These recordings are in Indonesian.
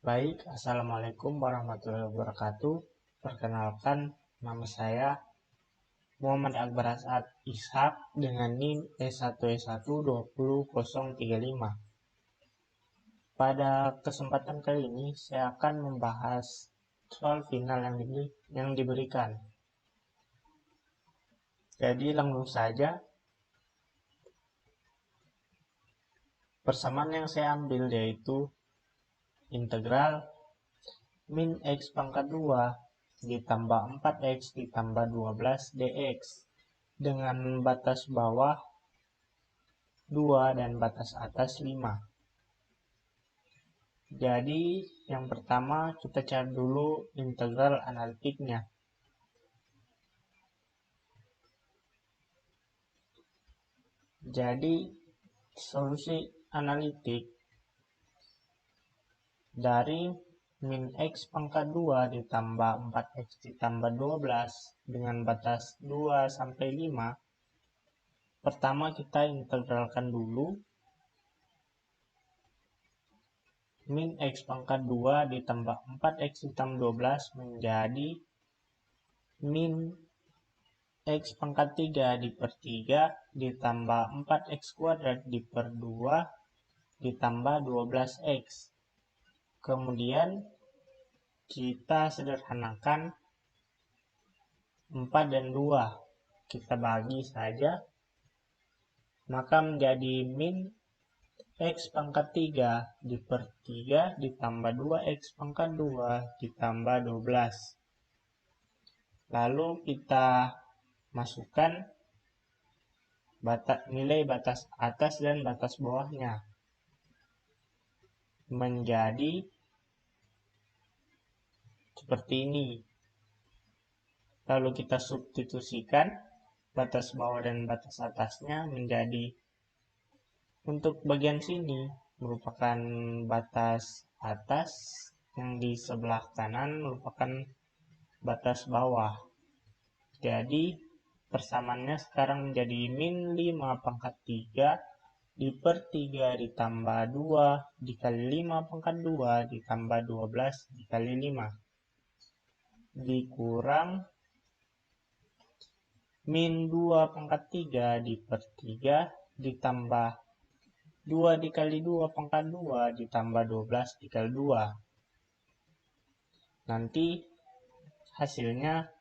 Baik, Assalamualaikum warahmatullahi wabarakatuh. Perkenalkan, nama saya Muhammad Akbar Asad Ishak dengan NIM S1S1200035. Pada kesempatan kali ini, saya akan membahas soal final yang diberikan. Jadi langsung saja, persamaan yang saya ambil yaitu integral min X pangkat 2 ditambah 4X ditambah 12 dx dengan batas bawah 2 dan batas atas 5. Jadi yang pertama kita cari dulu integral analitiknya. Jadi solusi analitik dari min X pangkat 2 ditambah 4X ditambah 12 dengan batas 2 sampai 5. Pertama kita integralkan dulu min X pangkat 2 ditambah 4X ditambah 12 menjadi min X pangkat 3 per 3 ditambah 4X kuadrat per 2 ditambah 12X. Kemudian kita sederhanakan 4 dan 2. Kita bagi saja. Maka menjadi min X pangkat 3 per 3 ditambah 2X pangkat 2 ditambah 12. Lalu kita masukkan nilai batas atas dan batas bawahnya. Menjadi seperti ini. Lalu kita substitusikan batas bawah dan batas atasnya menjadi, untuk bagian sini merupakan batas atas, yang di sebelah kanan merupakan batas bawah. Jadi persamaannya sekarang menjadi min 5 pangkat 3 per 3 ditambah 2 dikali 5 pangkat 2 ditambah 12 dikali 5 dikurang min 2 pangkat 3 per 3 ditambah 2 dikali 2 pangkat 2 ditambah 12 dikali 2. Nanti hasilnya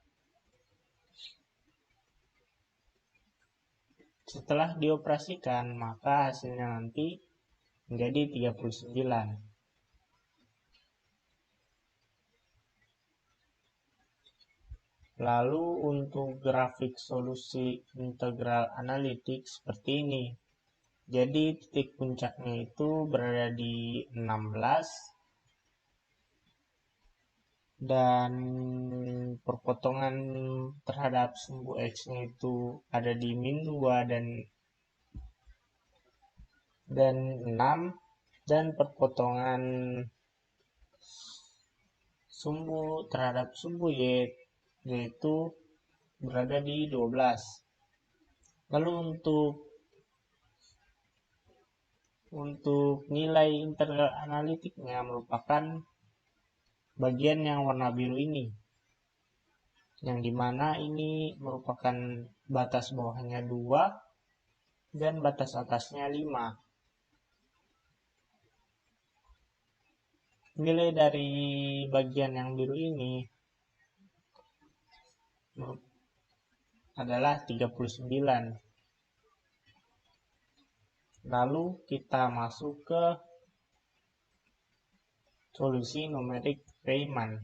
setelah dioperasikan, maka hasilnya nanti menjadi 39. Lalu untuk grafik solusi integral analitik seperti ini. Jadi titik puncaknya itu berada di 16 dan perpotongan terhadap sumbu X-nya itu ada di min 2 dan 6, dan perpotongan sumbu terhadap sumbu Y yaitu berada di 12. Lalu untuk nilai integral analitiknya merupakan bagian yang warna biru ini, yang dimana ini merupakan batas bawahnya 2 dan batas atasnya 5. Nilai dari bagian yang biru ini adalah 39. Lalu kita masuk ke solusi numerik Riemann.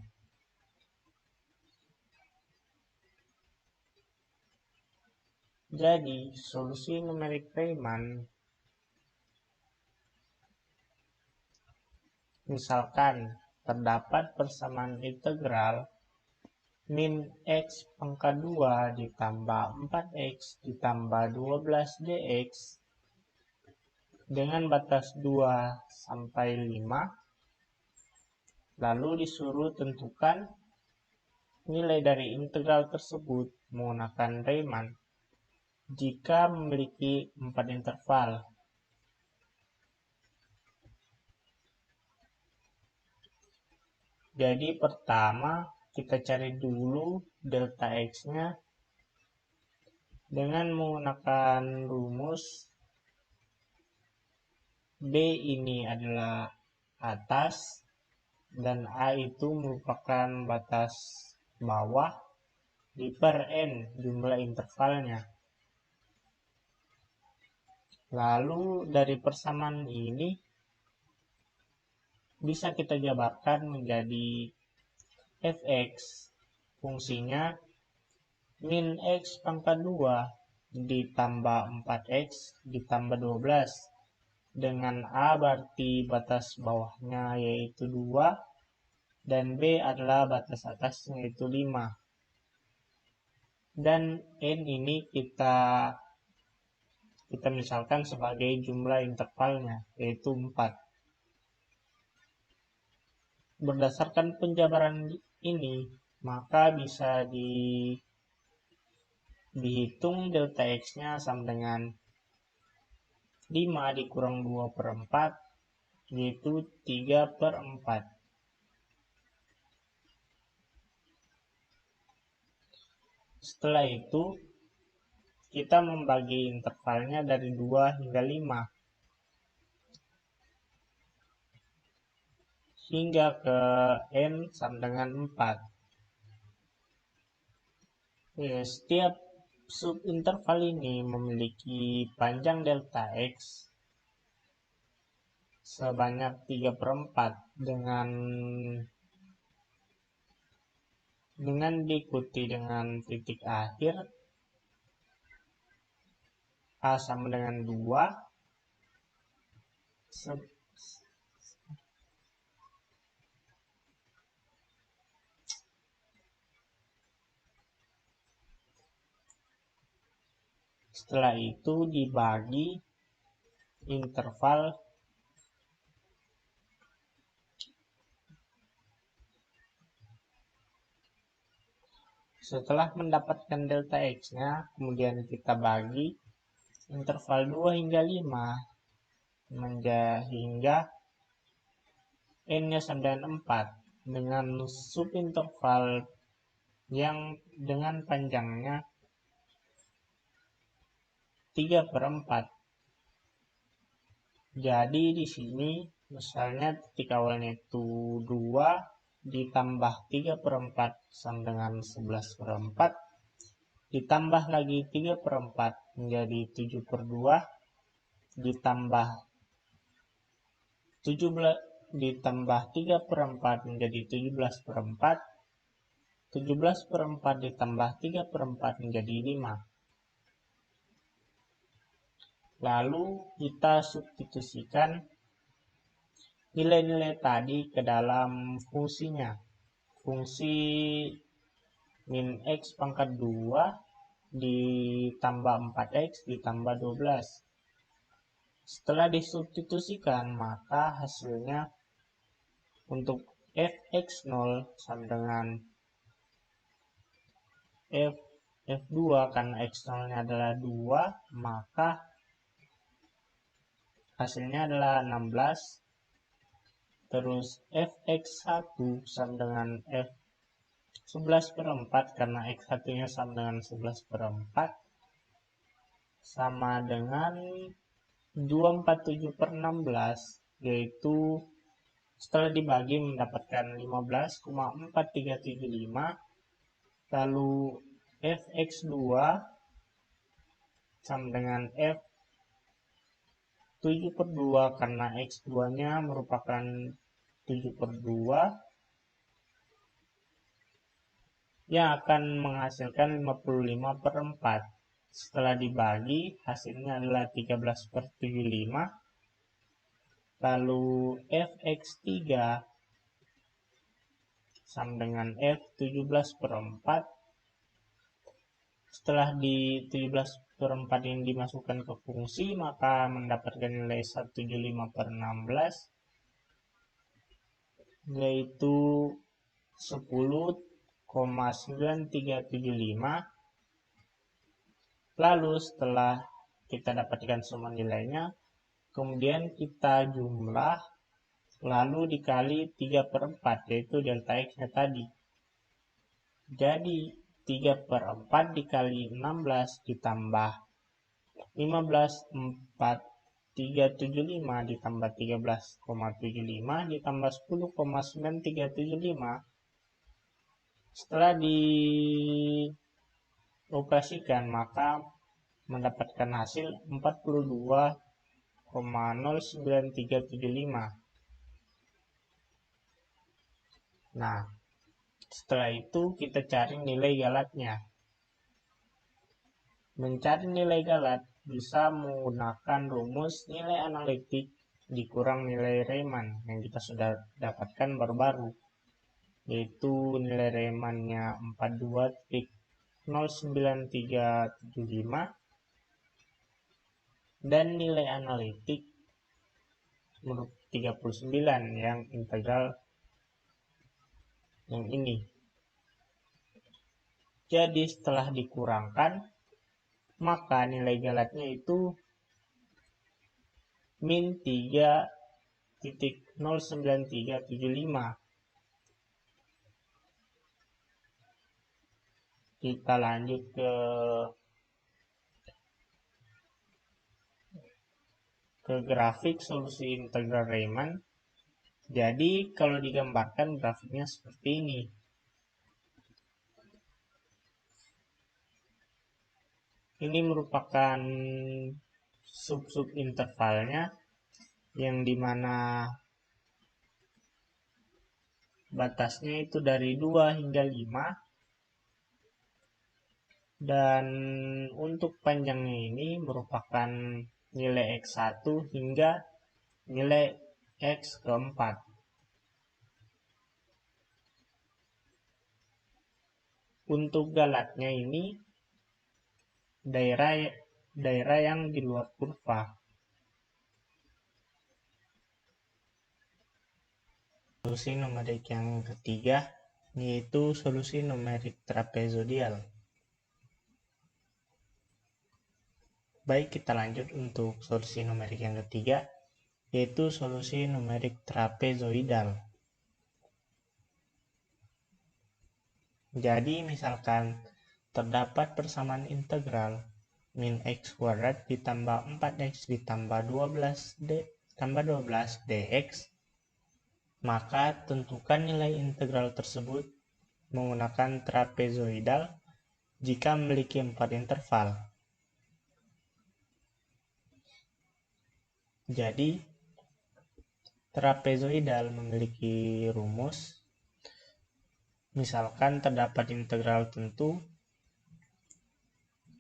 Jadi solusi numerik Riemann, misalkan terdapat persamaan integral min X pangkat 2 ditambah 4X ditambah 12 dx dengan batas 2 sampai 5. Lalu disuruh tentukan nilai dari integral tersebut menggunakan Riemann jika memiliki 4 interval. Jadi pertama kita cari dulu delta X-nya dengan menggunakan rumus B ini adalah atas dan A itu merupakan batas bawah di per N jumlah intervalnya. Lalu dari persamaan ini bisa kita jabarkan menjadi fx, fungsinya min x pangkat 2 ditambah 4x ditambah 12 dengan A berarti batas bawahnya yaitu 2 dan B adalah batas atasnya yaitu 5 dan N ini kita misalkan sebagai jumlah intervalnya yaitu 4. Berdasarkan penjabaran ini maka bisa dihitung delta X-nya sama dengan 5 dikurang 2/4 yaitu 3/4. Setelah itu kita membagi intervalnya dari 2 hingga 5 hingga ke N sama dengan 4. Setiap subinterval ini memiliki panjang delta X sebanyak 3/4 dengan diikuti dengan titik akhir A sama dengan 2 setelah itu dibagi interval setelah mendapatkan delta X-nya kemudian kita bagi interval 2 hingga 5 hingga N-nya sama dengan 4 dengan subinterval yang dengan panjangnya 3/4. Jadi di sini misalnya titik awalnya itu 2 ditambah 3/4 sama dengan 11/4 ditambah lagi 3/4 menjadi 7/2 ditambah 3/4 menjadi 17/4 17/4 ditambah 3/4 menjadi 5. Lalu kita substitusikan nilai-nilai tadi ke dalam fungsinya. Fungsi min x pangkat 2 ditambah 4x ditambah 12. Setelah disubstitusikan maka hasilnya untuk fx0 sama dengan f2 karena x0 nya adalah 2 maka hasilnya adalah 16. Terus fx1 sama dengan f11/4 karena x1 nya sama dengan 11/4 sama dengan 247/16 yaitu setelah dibagi mendapatkan 15,4375. Lalu fx2 sama dengan f7/2 karena x2 nya merupakan 7/2 yang akan menghasilkan 55/4. Setelah dibagi hasilnya adalah 13/75. Lalu fx3 sama dengan f17/4. Setelah di 17/4 ini dimasukkan ke fungsi maka mendapatkan nilai 175/16 yaitu 10,9375. Lalu setelah kita dapatkan semua nilainya kemudian kita jumlah lalu dikali 3/4, yaitu delta X-nya tadi. Jadi 3/4 dikali 16 ditambah 15, 4,375 ditambah 13,75 ditambah 10,9375. Setelah dioperasikan maka mendapatkan hasil 42,09375. Nah, setelah itu kita cari nilai galatnya. Mencari nilai galat bisa menggunakan rumus nilai analitik dikurang nilai Riemann yang kita sudah dapatkan baru-baru, yaitu nilai Riemann-nya 42,09375 dan nilai analitik 39 yang integral yang ini. Jadi setelah dikurangkan maka nilai galatnya itu min 3,09375. Kita lanjut ke grafik solusi integral Riemann. Jadi kalau digambarkan grafiknya seperti ini. Ini merupakan sub-sub intervalnya yang dimana batasnya itu dari 2 hingga 5. Dan untuk panjangnya ini merupakan nilai X1 hingga nilai X keempat. Untuk galatnya ini daerah yang di luar kurva. Solusi numerik yang ketiga yaitu solusi numerik trapezoidal. Baik, kita lanjut untuk solusi numerik yang ketiga, yaitu solusi numerik trapezoidal. Jadi misalkan terdapat persamaan integral min x kuadrat ditambah 4x ditambah 12 dx, maka tentukan nilai integral tersebut menggunakan trapezoidal jika memiliki 4 interval. Jadi trapezoidal memiliki rumus. Misalkan terdapat integral tentu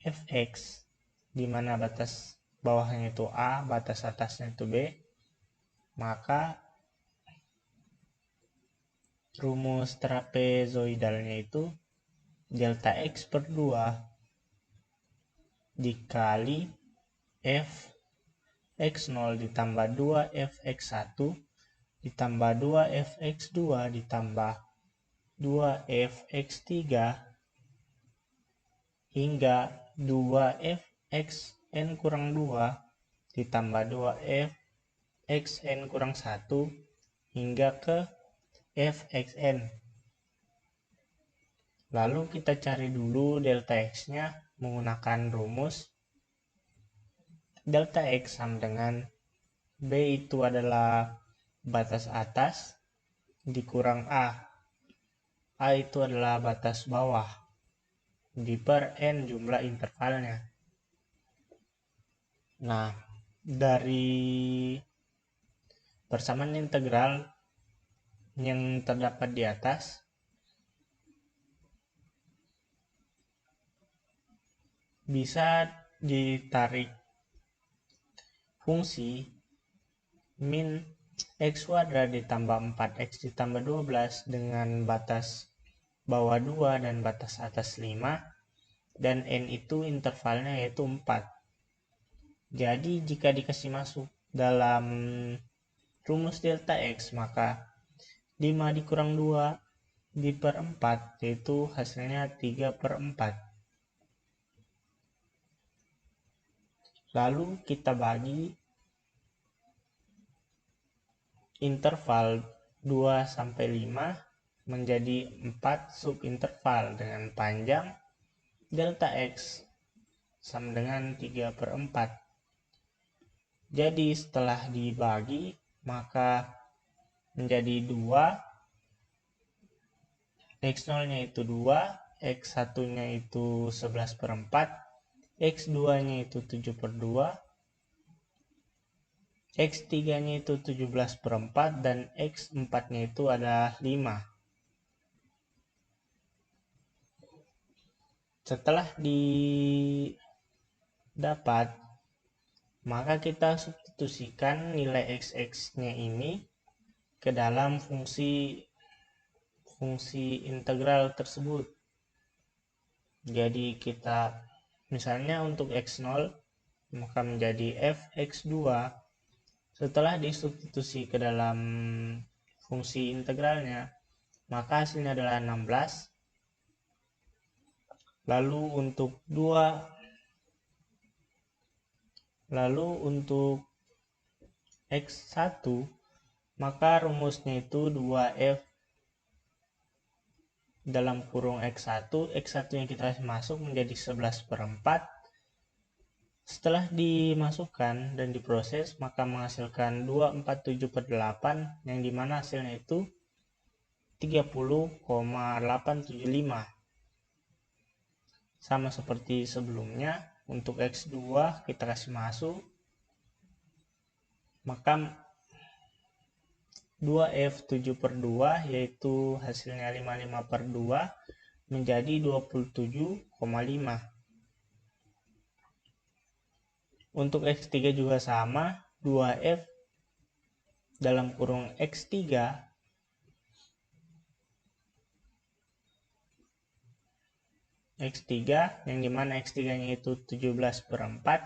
fx di mana batas bawahnya itu a, batas atasnya itu b, maka rumus trapezoidalnya itu delta x per 2 dikali f x0 ditambah 2 fx1 ditambah 2 fx2 ditambah 2 fx3 hingga 2 fxn kurang 2 ditambah 2 fxn kurang 1 hingga ke fxn. Lalu kita cari dulu delta x-nya menggunakan rumus delta x sama dengan b itu adalah batas atas dikurang a itu adalah batas bawah di per n jumlah intervalnya. Nah, dari persamaan integral yang terdapat di atas bisa ditarik fungsi min x kuadrat ditambah 4x ditambah 12 dengan batas bawah 2 dan batas atas 5, dan n itu intervalnya yaitu 4. Jadi jika dikasih masuk dalam rumus delta x, maka 5 dikurang 2 di per 4 yaitu hasilnya 3/4. Lalu kita bagi interval 2 sampai 5 menjadi 4 subinterval dengan panjang delta X sama dengan 3/4. Jadi setelah dibagi maka menjadi 2, X0 nya itu 2, X1 nya itu 11/4, X2 nya itu 7/2, X3 nya itu 17/4, dan X4 nya itu adalah 5. Setelah didapat, maka kita substitusikan nilai x nya ini ke dalam fungsi integral tersebut. Jadi kita misalnya untuk x0 maka menjadi fx2. Setelah disubstitusi ke dalam fungsi integralnya, maka hasilnya adalah 16. Lalu untuk x1 maka rumusnya itu 2f dalam kurung x1 yang kita masuk menjadi 11/4. Setelah dimasukkan dan diproses maka menghasilkan 247/8 yang dimana hasilnya itu 30,875. Sama seperti sebelumnya, untuk X2 kita kasih masuk, maka 2F 7/2 yaitu hasilnya 55/2 menjadi 27,5. Untuk X3 juga sama, 2F dalam kurung X3 yang dimana X3 nya itu 17/4.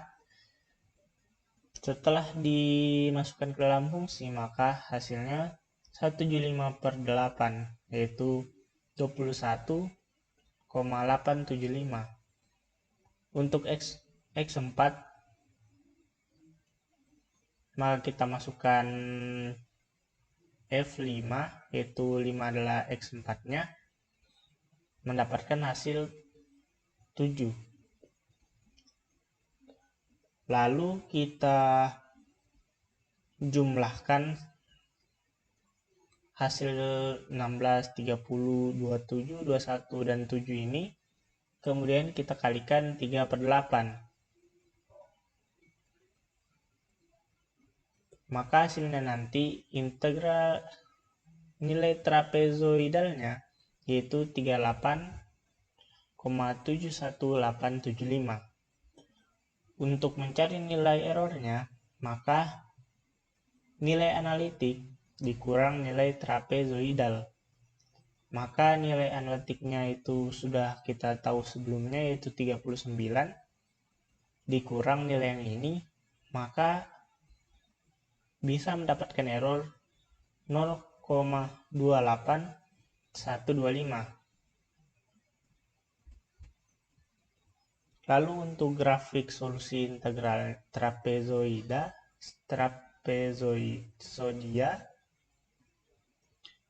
Setelah dimasukkan ke dalam fungsi maka hasilnya 175/8 yaitu 21,875. Untuk X4 maka kita masukkan F5 yaitu 5 adalah X4 nya, mendapatkan hasil 7. Lalu kita jumlahkan hasil 16, 30, 27, 21, dan 7 ini. Kemudian kita kalikan 3/8. Maka hasilnya nanti integral nilai trapezoidalnya yaitu 38,71875. Untuk mencari nilai errornya, maka nilai analitik dikurang nilai trapezoidal. Maka nilai analitiknya itu sudah kita tahu sebelumnya yaitu 39 dikurang nilai yang ini, maka bisa mendapatkan error 0,28125. Lalu untuk grafik solusi integral trapezoida,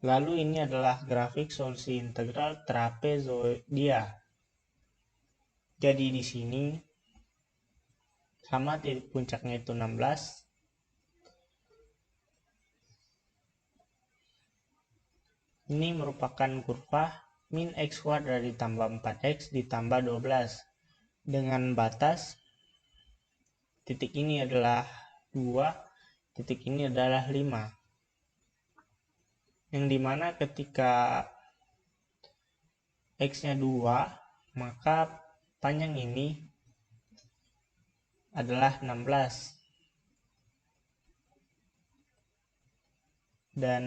lalu ini adalah grafik solusi integral trapezoidea. Jadi di sini sama titik puncaknya itu 16. Ini merupakan kurva min x kuadrat ditambah 4x ditambah 12 dengan batas titik ini adalah 2, titik ini adalah 5. Yang dimana ketika x-nya 2, maka panjang ini adalah 16. Dan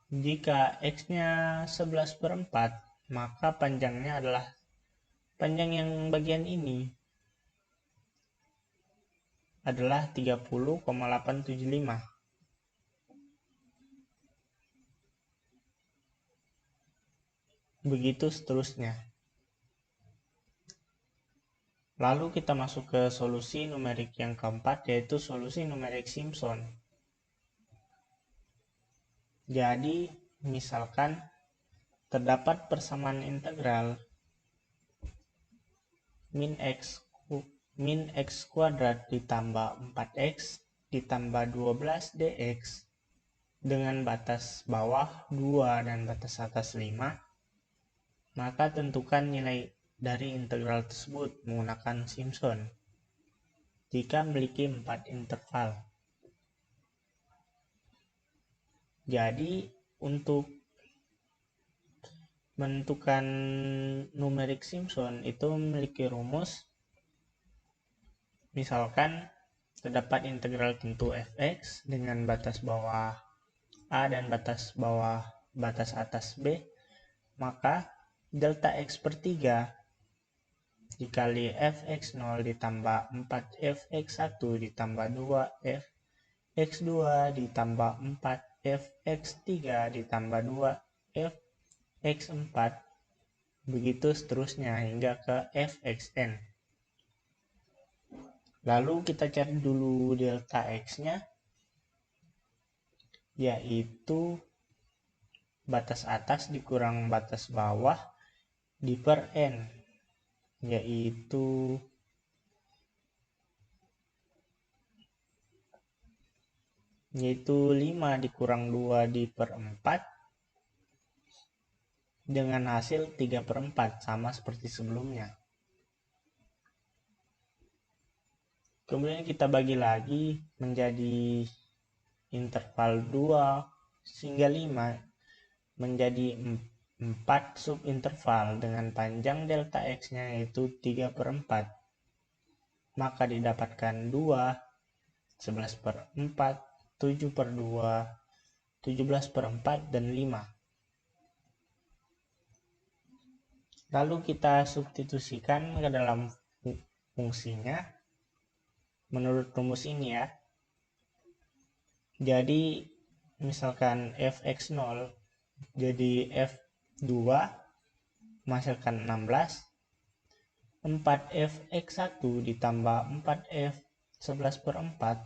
jika x-nya 11/4, maka panjangnya adalah panjang yang bagian ini adalah 30,875. Begitu seterusnya. Lalu kita masuk ke solusi numerik yang keempat, yaitu solusi numerik Simpson. Jadi, misalkan terdapat persamaan integral min x kuadrat ditambah 4x ditambah 12 dx dengan batas bawah 2 dan batas atas 5, maka tentukan nilai dari integral tersebut menggunakan Simpson jika memiliki 4 interval. Jadi untuk menentukan numerik Simpson itu memiliki rumus. Misalkan terdapat integral tentu fx dengan batas bawah a dan batas bawah batas atas b, maka delta x per 3 dikali fx0 ditambah 4fx1 ditambah 2fx2 ditambah 4fx3 ditambah 2fx4, begitu seterusnya hingga ke fxn. Lalu kita cari dulu delta x-nya, yaitu batas atas dikurang batas bawah di per n, yaitu yaitu 5 dikurang 2 di per 4 dengan hasil 3 per 4, sama seperti sebelumnya. Kemudian kita bagi lagi menjadi interval 2 hingga 5 menjadi 4 subinterval dengan panjang delta x-nya yaitu 3 per 4. Maka didapatkan 2, 11 per 4, 7 per 2, 17 per 4, dan 5. Lalu kita substitusikan ke dalam fungsinya menurut rumus ini ya. Jadi misalkan fx0 jadi f2 menghasilkan 16, 4fx1 ditambah 4f 11 per 4,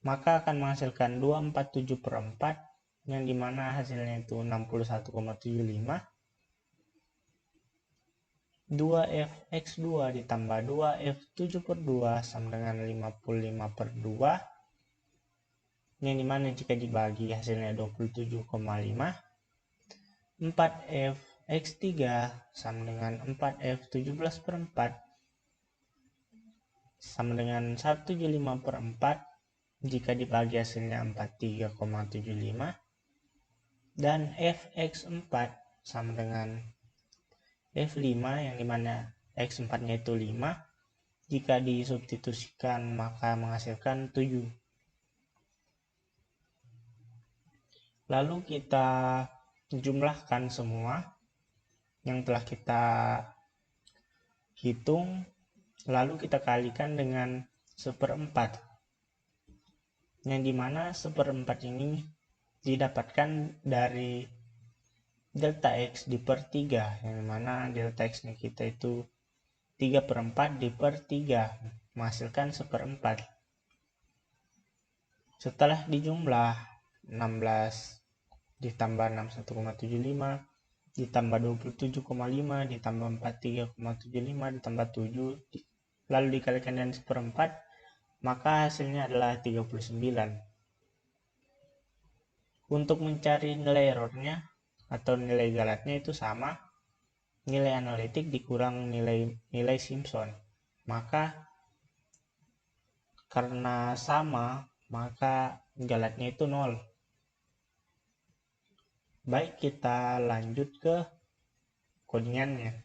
maka akan menghasilkan 247 per 4, yang dimana hasilnya itu 61,75. 2fx2 ditambah 2f7 per 2 sama dengan 55 per 2, yang dimana jika dibagi hasilnya 27,5. 4fx3 sama dengan 4f17 per 4 sama dengan 175 per 4, jika dibagi hasilnya 43,75. Dan fx4 sama dengan f5, yang dimana x4 nya itu 5, jika disubstitusikan maka menghasilkan 7. Lalu kita jumlahkan semua yang telah kita hitung, lalu kita kalikan dengan 1/4, yang dimana 1/4 ini didapatkan dari delta x di per 3, yang mana delta x nya kita itu 3 per 4 di per 3 menghasilkan 1/4. Setelah dijumlah 16 ditambah 61,75 ditambah 27,5 ditambah 43,75 ditambah 7 lalu dikalikan dengan 1/4, maka hasilnya adalah 39. Untuk mencari nilai errornya atau nilai galatnya itu sama nilai analitik dikurang nilai Simpson, maka karena sama maka galatnya itu 0. Baik, kita lanjut ke codingannya.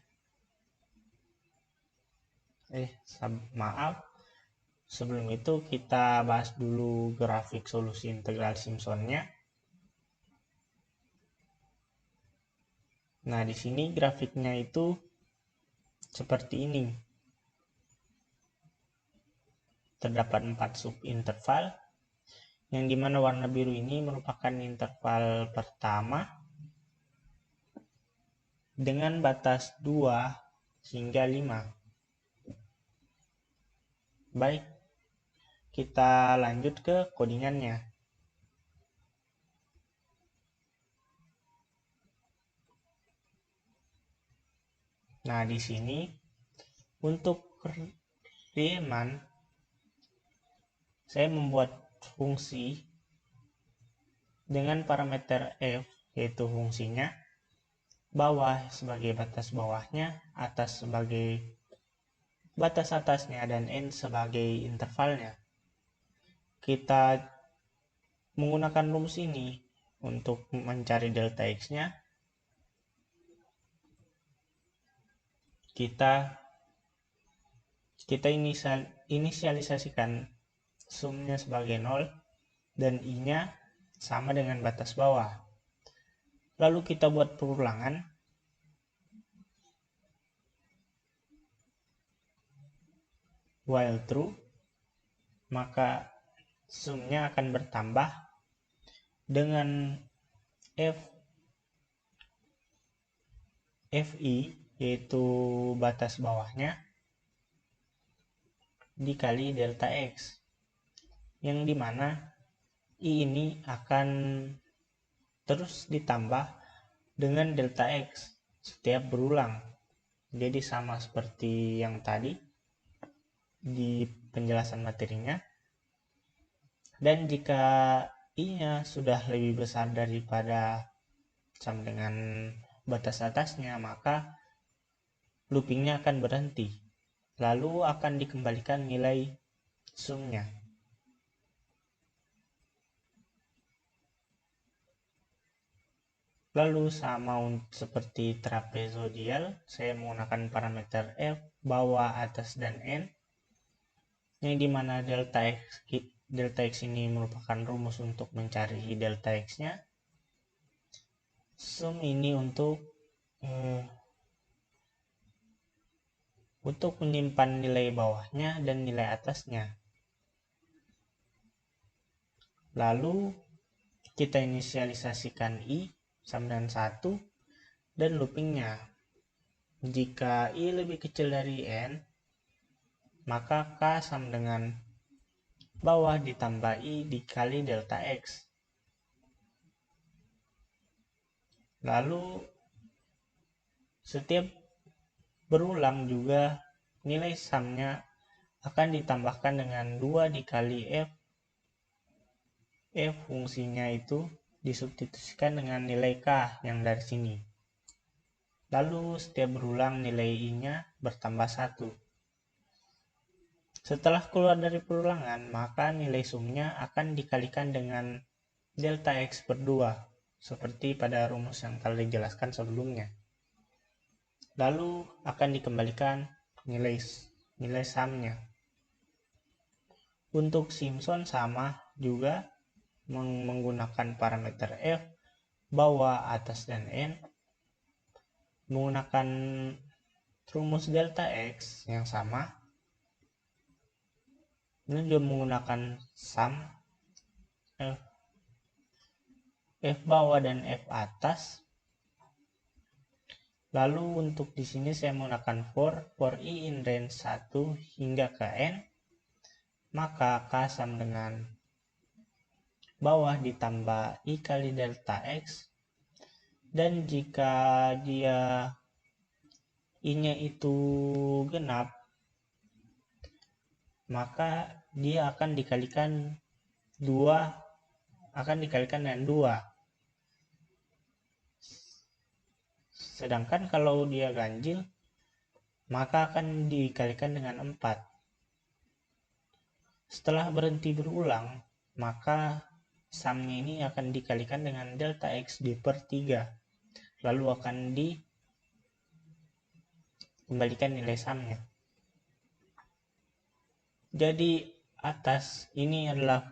Maaf, sebelum itu kita bahas dulu grafik solusi integral Simpsonnya. Nah, di sini grafiknya itu seperti ini. Terdapat 4 subinterval, yang dimana warna biru ini merupakan interval pertama dengan batas 2 hingga 5. Baik, kita lanjut ke codingannya. Nah, di sini untuk Riemann saya membuat fungsi dengan parameter f, yaitu fungsinya bawah sebagai batas bawahnya, atas sebagai batas atasnya, dan n sebagai intervalnya. Kita menggunakan rumus ini untuk mencari delta x-nya. Kita inisialisasikan sumnya sebagai 0 dan i-nya sama dengan batas bawah. Lalu kita buat perulangan. While true, maka sumnya akan bertambah dengan fi, yaitu batas bawahnya, dikali delta x, yang dimana i ini akan terus ditambah dengan delta x setiap berulang. Jadi sama seperti yang tadi di penjelasan materinya. Dan jika i-nya sudah lebih besar daripada sama dengan batas atasnya, maka loopingnya akan berhenti. Lalu akan dikembalikan nilai sumnya. Lalu sama seperti trapezodial, saya menggunakan parameter f, bawah, atas, dan n, yang dimana delta x ini merupakan rumus untuk mencari delta x-nya. Sum ini untuk menyimpan nilai bawahnya dan nilai atasnya. Lalu kita inisialisasikan i sama dengan 1 dan loopingnya. Jika i lebih kecil dari n, maka k sama dengan bawah ditambah i dikali delta x. Lalu setiap berulang juga nilai sumnya akan ditambahkan dengan 2 dikali f fungsinya itu disubstitusikan dengan nilai k yang dari sini. Lalu setiap berulang nilai i-nya bertambah 1. Setelah keluar dari perulangan, maka nilai sumnya akan dikalikan dengan delta x per 2, seperti pada rumus yang telah dijelaskan sebelumnya. Lalu akan dikembalikan nilai sumnya. Untuk Simpson sama juga menggunakan parameter f, bawah, atas, dan n, menggunakan rumus delta x yang sama, dan juga menggunakan sum f bawah dan f atas. Lalu untuk di sini saya menggunakan for i in range 1 hingga ke n, maka k sama dengan bawah ditambah i kali delta x, dan jika dia i-nya itu genap, maka dia akan dikalikan dengan 2. Sedangkan kalau dia ganjil, maka akan dikalikan dengan 4. Setelah berhenti berulang, maka sumnya ini akan dikalikan dengan delta x per 3. Lalu akan dikembalikan nilai sumnya. Jadi atas ini adalah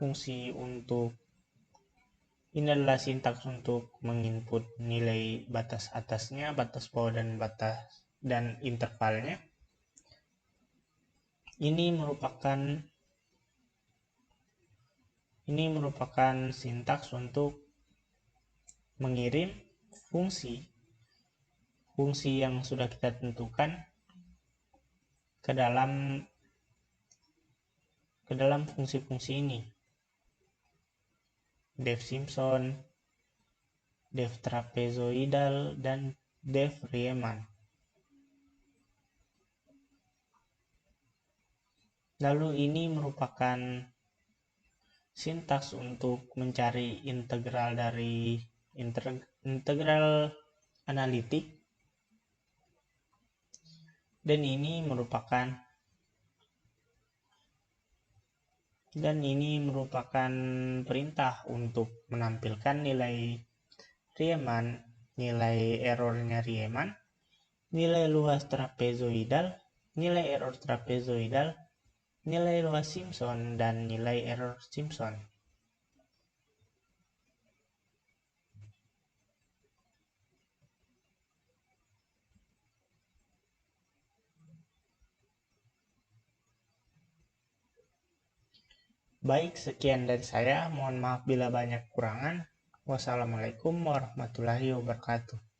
sintaks untuk menginput nilai batas atasnya, batas bawah, dan intervalnya. Ini merupakan sintaks untuk mengirim fungsi yang sudah kita tentukan ke dalam ke dalam fungsi-fungsi ini. Def Simpson, def trapezoidal, dan def Riemann. Lalu ini merupakan sintaks untuk mencari integral dari integral analitik, dan ini merupakan perintah untuk menampilkan nilai Riemann, nilai errornya Riemann, nilai luas trapezoidal, nilai error trapezoidal, nilai luas Simpson, dan nilai error Simpson. Baik, sekian dari saya. Mohon maaf bila banyak kekurangan. Wassalamualaikum warahmatullahi wabarakatuh.